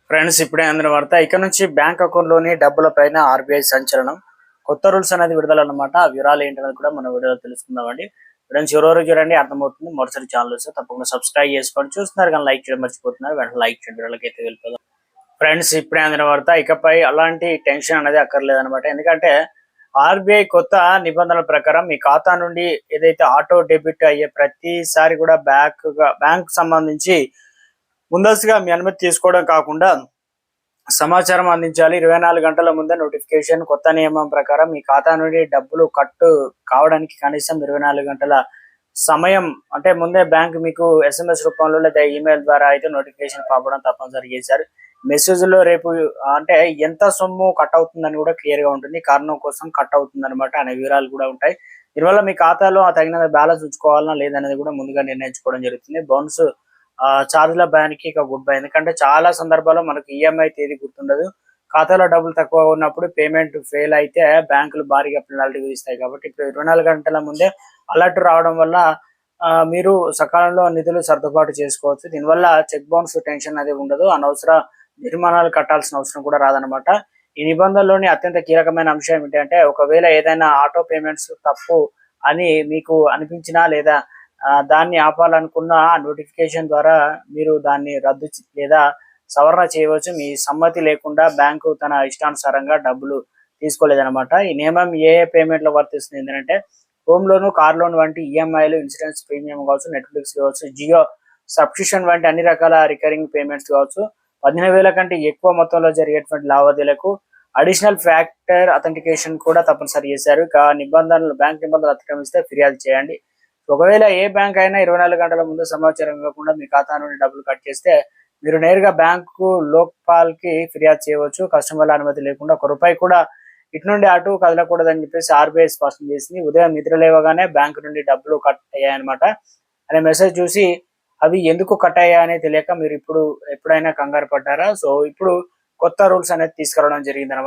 Friends ఇప్పుడే అందిన వార్త. ఇక నుంచి బ్యాంక్ అకౌంట్ లోని డబ్బుల పైన ఆర్బీఐ సంచలనం, కొత్త రూల్స్ అనేది విడుదల అన్నమాట. ఆ వివరాలు ఏంటనేది కూడా మన వీడియోలో తెలుసుకుందామండి. ఫ్రెండ్స్ ఎవరెవరు చూడండి అర్థమవుతుంది. మొదటిసారి ఛానల్ వస్తే తప్పకుండా సబ్స్క్రైబ్ చేసుకోండి. చూస్తున్నారు కానీ లైక్ చేయడం మర్చిపోతున్నారు, వెంటనే లైక్ చేయండి. వీళ్ళకైతే వెళ్ళిపోదాం. ఫ్రెండ్స్ ఇప్పుడే అందిన వార్త. ఇకపై అలాంటి టెన్షన్ అనేది అక్కర్లేదన్నమాట. ఎందుకంటే ఆర్బీఐ కొత్త నిబంధనల ప్రకారం మీ ఖాతా నుండి ఏదైతే ఆటో డెబిట్ అయ్యే ప్రతిసారి కూడా బ్యాంక్ సంబంధించి ముందస్తుగా మీ అనుమతి తీసుకోవడం కాకుండా సమాచారం అందించాలి. 24 గంటల ముందే నోటిఫికేషన్. కొత్త నియమం ప్రకారం మీ ఖాతా నుండి డబ్బులు కట్టు కావడానికి కనీసం 24 గంటల సమయం అంటే ముందే బ్యాంక్ మీకు SMS రూపంలో లేదా ఈమెయిల్ ద్వారా అయితే నోటిఫికేషన్ పంపడం తప్పనిసరి చేశారు. మెసేజ్ లో రేపు అంటే ఎంత సొమ్ము కట్ అవుతుందని కూడా క్లియర్ గా ఉంటుంది. కారణం కోసం కట్ అవుతుంది అనమాట అనే వివరాలు కూడా ఉంటాయి. దీనివల్ల మీ ఖాతాలో తగిన బ్యాలెన్స్ ఉంచుకోవాలన్నా లేదనేది కూడా ముందుగా నిర్ణయించుకోవడం జరుగుతుంది. బౌన్స్ ఛార్జ్ల భయానికి ఇక గుడ్ బై. ఎందుకంటే చాలా సందర్భాల్లో మనకు ఈఎంఐ తేదీ గుర్తుండదు. ఖాతాలో డబ్బులు తక్కువ ఉన్నప్పుడు పేమెంట్ ఫెయిల్ అయితే బ్యాంకులు భారీగా పెనాల్టీ విధిస్తాయి. కాబట్టి ఇప్పుడు 24 గంటల ముందే అలర్ట్ రావడం వల్ల మీరు సకాలంలో నిధులు సర్దుబాటు చేసుకోవచ్చు. దీనివల్ల చెక్ బౌన్స్ టెన్షన్ అనేది ఉండదు. అనవసర జరిమానాలు కట్టాల్సిన అవసరం కూడా రాదనమాట. ఈ నిబంధనలోని అత్యంత కీలకమైన అంశం ఏంటంటే ఒకవేళ ఏదైనా ఆటో పేమెంట్స్ తప్పు అని మీకు అనిపించినా లేదా దాన్ని ఆపాలనుకున్న నోటిఫికేషన్ ద్వారా మీరు దాన్ని రద్దు లేదా సవరణ చేయవచ్చు. మీ సమ్మతి లేకుండా బ్యాంకు తన ఇష్టానుసారంగా డబ్బులు తీసుకోలేదన్నమాట. ఈ నియమం ఏ పేమెంట్ లో వర్తిస్తుంది ఏంటంటే హోమ్ లోన్, కార్ లోన్ వంటి ఈఎంఐలు, ఇన్సూరెన్స్ ప్రీమియం కావచ్చు, నెట్ఫ్లిక్స్ కావచ్చు, జియో సబ్స్క్రిప్షన్ వంటి అన్ని రకాల రికరింగ్ పేమెంట్స్ కావచ్చు, 15,000 కంటే ఎక్కువ మొత్తంలో జరిగేటువంటి లావాదేవీలకు అడిషనల్ ఫ్యాక్టర్ అథెంటికేషన్ కూడా తప్పనిసరి చేశారు. బ్యాంక్ నిబంధనలు అతిక్రమిస్తే ఫిర్యాదు చేయండి. ఒకవేళ ఏ బ్యాంక్ అయినా 24 గంటల ముందు సమాచారం ఇవ్వకుండా మీ ఖాతా నుండి డబ్బులు కట్ చేస్తే మీరు నేరుగా బ్యాంకు లోక్పాల్ కి ఫిర్యాదు చేయవచ్చు. కస్టమర్ల అనుమతి లేకుండా ₹1 కూడా ఇటు నుండి అటు కదలకూడదని చెప్పేసి ఆర్బీఐ స్పష్టం చేసింది. ఉదయం నిద్ర లేవగానే బ్యాంకు నుండి డబ్బులు కట్ అయ్యాయన్నమాట అనే మెసేజ్ చూసి అవి ఎందుకు కట్ అయ్యాయని తెలియక మీరు ఎప్పుడైనా కంగారు పడ్డారా? సో ఇప్పుడు కొత్త రూల్స్ అనేది తీసుకురావడం జరిగింది అనమాట.